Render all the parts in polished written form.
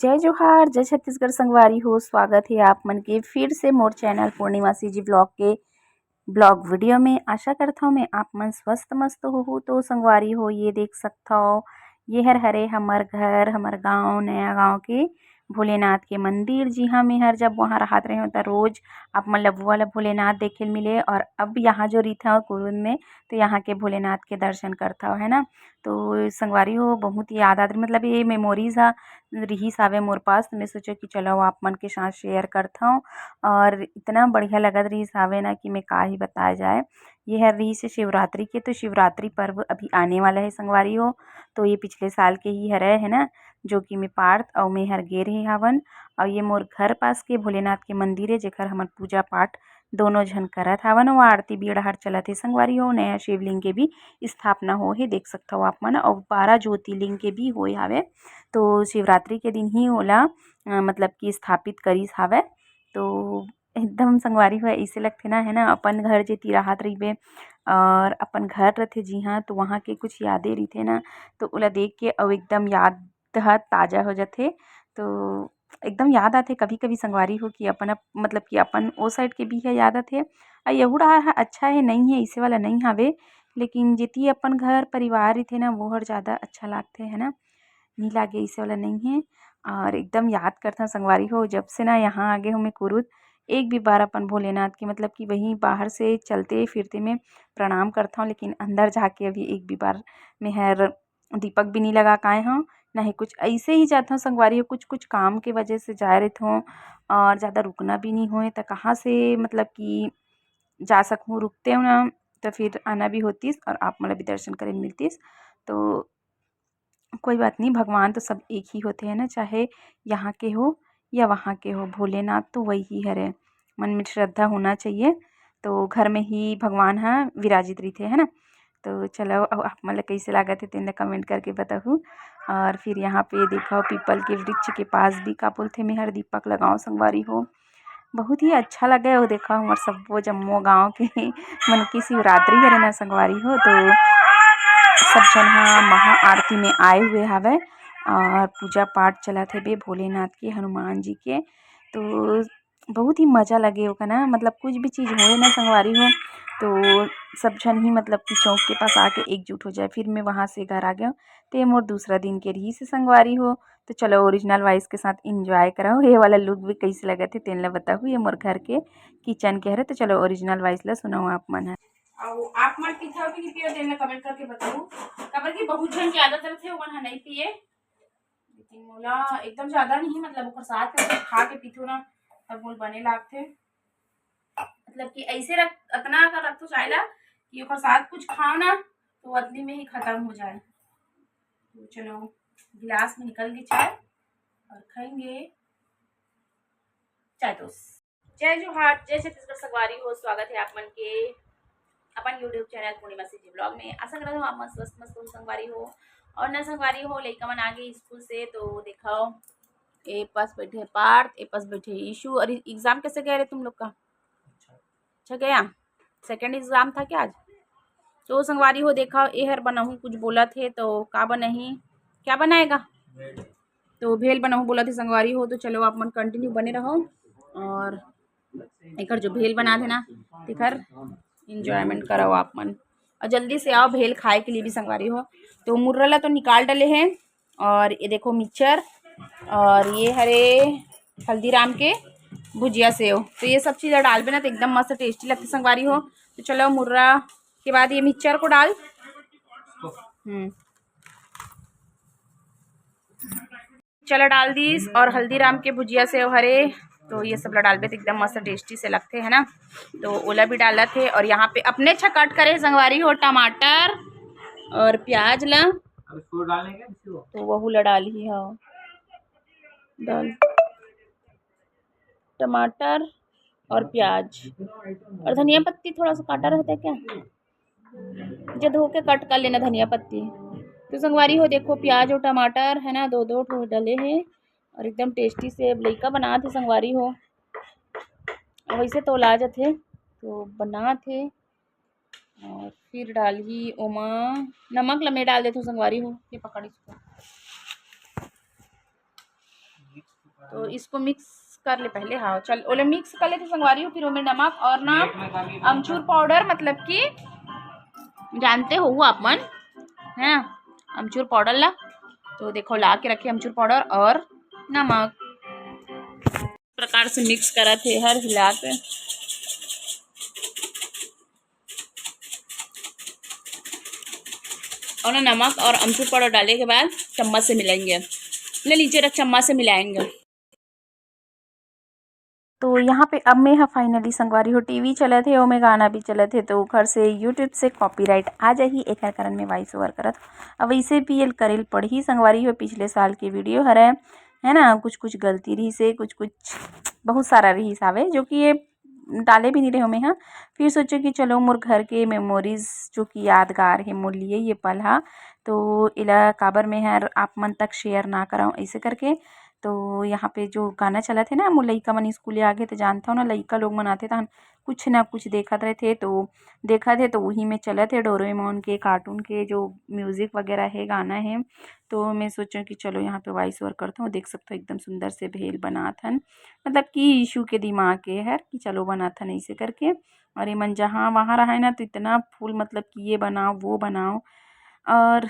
जय जोहार जय छत्तीसगढ़ संगवारी हो। स्वागत है आप मन के फिर से मोर चैनल पूर्णिमा सीजी ब्लॉग के ब्लॉग वीडियो में। आशा करता हूँ मैं आप मन स्वस्थ मस्त हो। तो संगवारी हो ये देख सकता हो, ये हरे हमर घर हमर गांव नया गांव के भोलेनाथ के मंदिर। जी हाँ, मैं हर जब वहाँ रहत रहे तो रोज आप मन ला वाला भोलेनाथ देखे मिले। और अब यहाँ जो रही था कुरुन में, तो यहाँ के भोलेनाथ के दर्शन करता है ना। तो संगवारी हो बहुत ही याद आती, मतलब ये मेमोरीज हा रहीस हावे मोर पास। तो मैं सोचा कि चलो आप मन के साथ शेयर करता हूँ। और इतना बढ़िया लगत रहीस हावे ना कि मैं का ही बताया जाए। ये है रहीस शिवरात्रि के, तो शिवरात्रि पर्व अभी आने वाला है संगवारी हो। तो ये पिछले साल के ही हरे है ना, जो कि मैं पार्थ और मैं हर गे रहे हवन। और ये मोर घर पास के भोलेनाथ के मंदिर है, जेकर हमन पूजा पाठ दोनों झन करत हवन। और आरती भी हर चलत है संगवारी हो। नया शिवलिंग के भी स्थापना हो है, देख सकता हो आप मन। और 12 ज्योतिर्लिंग के भी होए हावे। तो शिवरात्रि के दिन ही ओला मतलब कि स्थापित करिस हावे। तो एकदम संगवारी हो ऐसे लगथे ना, है ना, अपन घर जेती राहत रहिबे और अपन घर रथे जी हाँ, तो वहाँ के कुछ यादें रहिथे ना, तो ओला देख के अउ एकदम याद ह ताज़ा हो जाथे। तो एकदम याद आथे कभी-कभी संगवारी हो कि अपन मतलब कि अपन ओ साइड के भी है याद आथे। यहू डहर ह अच्छा है नहीं है अइसे वाला नहीं हावे, लेकिन जेती अपन घर परिवार रहिथे ना वो हर ज़्यादा अच्छा लागथे, है ना। नहीं लागे अइसे वाला नहीं है। और एकदम याद करथा संगवारी हो, जब से ना यहाँ आगे हूँ मैं कुरुद, एक भी बार अपन भोलेनाथ की मतलब कि वहीं बाहर से चलते फिरते में प्रणाम करता हूँ, लेकिन अंदर जाके अभी एक भी बार मैं हर दीपक भी नहीं लगा के आए हूँ। नहीं कुछ ऐसे ही जाता हूँ संगवारी हो, कुछ कुछ काम के वजह से जा रहे थे और ज़्यादा रुकना भी नहीं होए, तो कहाँ से मतलब कि जा सकूँ, रुकते हो ना तो फिर आना भी होतीस और आप मतलब भी दर्शन करे मिलतीस। तो कोई बात नहीं, भगवान तो सब एक ही होते हैं ना, चाहे यहाँ के हो या वहाँ के हो, भोलेनाथ तो वही हरे। मन में श्रद्धा होना चाहिए, तो घर में ही भगवान हाँ विराजित रहिथे, है ना। तो चलो अब आप मन ला कैसे लागत है तेन ला कमेंट करके बताहू। और फिर यहाँ पे देखो पीपल के वृक्ष के पास भी का बोलथे मैं हर दीपक लगाओ संगवारी हो। बहुत ही अच्छा लगे। और देखो हमार सब्बो जम्मो गाँव के मन की शिवरात्रि हरे ना संगवारी हो, तो सब जन ह महाआरती में आए हुए हवे और पूजा पाठ चलत हे भोलेनाथ के हनुमान जी के। तो बहुत ही मज़ा लगे ओका ना, मतलब कुछ भी चीज़ होए ना संगवारी हो, तो सब जन ही मतलब कि चौक के पास आके एकजुट हो जाए। फिर मैं वहाँ से घर आ गया, तो ये मोर दूसरा दिन के रही से संगवारी हो। तो चलो ओरिजिनल वॉइस के साथ इंजॉय कराओ। ये वाला लुक भी कैसे लगा थे तेन ला बताहू। ये मोर घर के किचन के हरे, तो चलो ओरिजिनल वॉइस ला सुनाओ आप मन ह। और आप मन पीथाओ कि पियो देन ला कमेंट करके बताओ। काबर की बहुत जन के आदत रथे ओमन ह नहीं पिए, लेकिन मोला एकदम ज्यादा नहीं, मतलब ओकर साथ में खा के पीथो ना तब मोल बने लागथे। मतलब कि ऐसे रख अतना कर रखो चाय ला कि ओकर साथ कुछ खाओ ना तो अतनी में ही खत्म हो जाए। तो चलो गिलास में निकल गई चाय और खाएंगे चाय टोस्ट। जय जोहार जय छत्तीसगढ़ संगवारी हो। स्वागत है आप मन के अपन यूट्यूब चैनल पूर्णिमा सीजी ब्लॉग में। आशा कर आप मन स्वस्थ मस्त संगवारी हो। और न संगवारी हो लइका मन आ गए स्कूल से, तो दिखाओ ए पास बैठे पार्थ, ए पास बैठे ईशु। और एग्जाम कैसे गए रहे तुम लोग का? अच्छा गया, सेकेंड एग्जाम था क्या आज? तो संगवारी हो देखा ए हर बनाहू कुछ बोला थे, तो का बनाही, क्या बनाएगा? तो भेल बनाहू बोला थे संगवारी हो। तो चलो आप मन कंटिन्यू बने रहो और एक जो भेल बना थे ना तेखर इंजॉयमेंट कराओ आप मन। और जल्दी से आओ भेल खाए के लिए भी संगवारी हो। तो मुर्रला तो निकाल डाले हैं, और ये देखो मिक्सचर, और ये हरे हल्दीराम के भुजिया सेव। तो ये सब चीज़ डाल ना तो एकदम मस्त टेस्टी लगती संगवारी हो। तो चलो मुर्रा के बाद ये मिक्सचर को डाल चलो डाल दीस, और हल्दीराम के भुजिया सेव हरे, तो ये सब ला डालबे तो एकदम मस्त टेस्टी से लगते है ना। तो ओला भी डाला थे, और यहाँ पे अपने अच्छा कट करे संगवारी हो टमाटर और प्याज ला, तो वहू ला डाल ही हो। डाल टमाटर और प्याज और धनिया पत्ती थोड़ा सा काटा रहता है क्या, जो धो के कट कर लेना धनिया पत्ती। तो संगवारी हो देखो प्याज और टमाटर है ना, दो दो ठो डले हैं, और एकदम टेस्टी से लइका बना थे संगवारी हो। वैसे तो ला जाते तो बना थे, और फिर डाली ओमा नमक लमे डाल देते संगवारी हो। ये पकड़ी इसको तो इसको मिक्स कर ले पहले। हाँ चल ओले मिक्स कर ले तो संगवारी हो। फिर ओमे नमक और ना अमचूर पाउडर, मतलब कि जानते हो आप मन है अमचूर पाउडर ला। तो देखो ला के रखे अमचूर पाउडर और नमक, प्रकार से मिक्स करा थे हर हिला के। और नमक और अमचूर पाउडर डालने के बाद चम्मच से मिलाएंगे। ले नीचे रख, चम्मच से मिलाएंगे। तो यहाँ पे अब मैं फाइनली संगवारी हो टीवी चले थे और मैं गाना भी चले थे, तो घर से यूट्यूब से कॉपीराइट आ जाही, एक कारण में वॉइस ओवर करत। अब वैसे भी ये करेल पढ़ी संगवारी हो, पिछले साल की वीडियो हरे है ना, कुछ कुछ गलती रही से, कुछ कुछ बहुत सारा रही सावे जो कि ये डाले भी नहीं रहे मैं। हाँ फिर सोचो कि चलो मोर घर के मेमोरीज जो कि यादगार है मोर लिए ये पल हा, तो इला काबर में हर आप मन तक शेयर ना कराऊँ ऐसे करके। तो यहाँ पे जो गाना चला थे ना, मोर लइका मन स्कूल आ गए, तो जानता हो ना लइका लोग मन आते तहन कुछ ना कुछ देखत रहे थे, तो देखा थे तो वही में चला थे डोरेमोन के कार्टून के जो म्यूज़िक वगैरह है गाना है। तो मैं सोचूं कि चलो यहाँ पे वॉइस ओवर करता हूँ। देख सकते हो एकदम सुंदर से भेल बनाथन, मतलब कि यीशु के दिमाग के है कि चलो बनाथन ऐसे करके। और ये मन जहाँ वहाँ रहा है ना, तो इतना फूल मतलब कि ये बनाओ वो बनाओ। और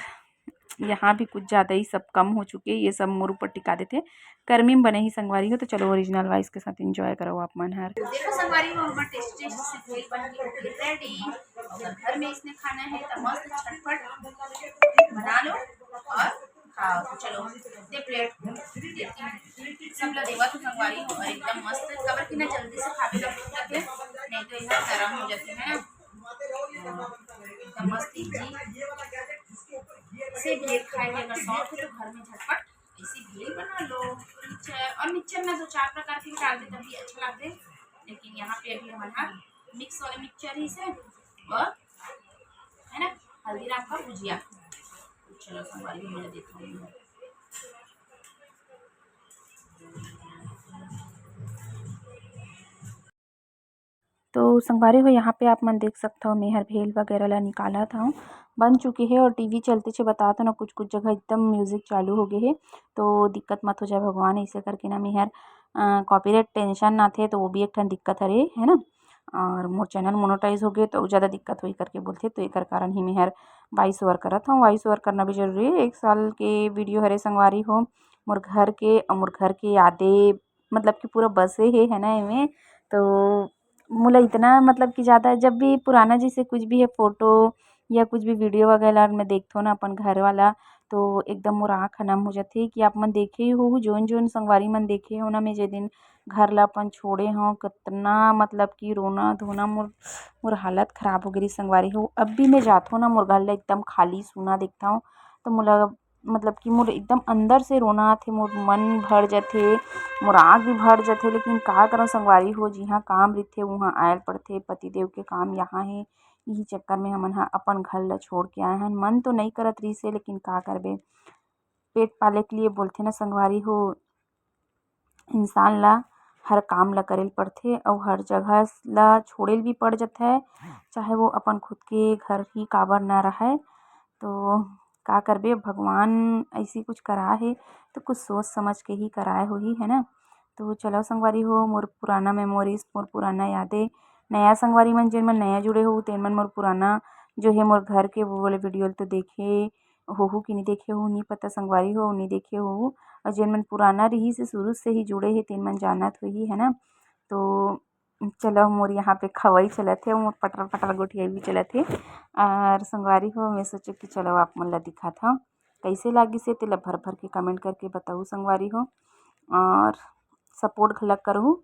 यहाँ भी कुछ ज़्यादा ही सब कम हो चुके, ये सब मोर ऊपर टिका देते। गर्मी में बने ही संगवारी हो, तो चलो ओरिजिनल वॉइस के साथ एंजॉय करो आप मन हर। देखो संगवारी हो हमारा टेस्टी से भेल बन के रेडी। अगर घर में इसने खाना है तो मस्त झटपट बना लो और खाओ। तो चलो दे प्लेट सब ला देवा तो संगवारी हो, और एकदम मस्त कबर की ना जल्दी से खावे ला भूख लगे, नहीं तो यह गरम हो जाते हैं। एकदम मस्त इजी से भेल खाए अगर शौक है तो घर में झटपट ऐसी भेल बना लो। और मिक्सचर में 2-4 प्रकार के डाल दे तभी अच्छा लगते, लेकिन यहाँ पे अभी हमारा मिक्स वाले मिक्सचर ही से और है ना हल्दीराम का भुजिया। चलो संगवारी मैं देखा हूँ। तो संगवारी हो यहाँ पे आप मन देख सकते हो मेहर भेल वगैरह ला निकाला था, बन चुकी है। और टीवी चलते छे बता तो ना कुछ कुछ जगह एकदम म्यूज़िक चालू हो गए है, तो दिक्कत मत हो जाए भगवान ऐसे करके ना मेहर कॉपीराइट टेंशन ना थे, तो वो भी एक ठन दिक्कत हरे है ना। और मोर चैनल मोनोटाइज हो गए तो ज़्यादा दिक्कत हुई करके बोलते, तो एक कारण ही मेहर वॉइस ओवर करत हूँ। वॉइस ओवर करना भी जरूरी है, 1 साल के वीडियो हरे संगवारी हो मोर घर के, और मोर घर के यादें मतलब कि पूरा बसे है ना इनमें। तो मोला इतना मतलब कि ज़्यादा जब भी पुराना जैसे कुछ भी है फ़ोटो या कुछ भी वीडियो वगैरह मैं देखथो ना अपन घर वाला, तो एकदम मोर आँख ह नम हो जाथे कि आप मन देखे ही होहू जोन जोन संगवारी मन देखे हो ना, मैं जे दिन घर ला अपन छोड़े हव कितना मतलब कि रोना धोना मोर मोर हालत ख़राब हो गई संगवारी हो। अब भी मैं जाथो ना मोर घर ला एकदम खाली सुना देखता हूँ, तो मोला मतलब कि मोर एकदम अंदर से रोना आथे, मोर मन भर जाथे, मोर आँख भी भर जाथे। लेकिन का करव संगवारी हो, जिहाँ काम रहिथे उहाँ आयल पड़थे, पतिदेव के काम यहाँ हे, यही चक्कर में हमन ह अपन घर ला छोड़ के आए हन। मन तो नहीं करत रहिस हे, लेकिन का करबे, पेट पाले के लिए बोलथे ना संगवारी हो, इंसान ला हर काम ला करेल पड़थे और हर जगह ला छोड़ेल भी पड़ जाथे, चाहे वो अपन खुद के घर ही काबर ना रहे। तो का करबे, भगवान ऐसी कुछ कराए हे तो कुछ सोच समझ के ही कराए होही है ना। तो चलो संगवारी हो, मोर पुराना मेमोरीज मोर पुराना यादें, नया संगवारी मन जेन मन नया जुड़े हो तेन मन मोर पुराना जो है मोर घर के वो वाले वीडियो तो देखे होहू कि नहीं देखे हो नहीं पता संगवारी हो, नहीं देखे हो। और जेन मन पुराना रही से शुरू से ही जुड़े हे तेन मन जानत होही है ना। तो चलो मोर यहाँ पे खवई चलत हे, मोर पटर पटर गोठिया भी चलत हे। और संगवारी हो मैं सोचे कि चलो आप मन ला दिखात हव कैसे लागिस हे, तेला भर भर के कमेंट करके बताऊ संगवारी हो, और सपोर्ट घलक करहु।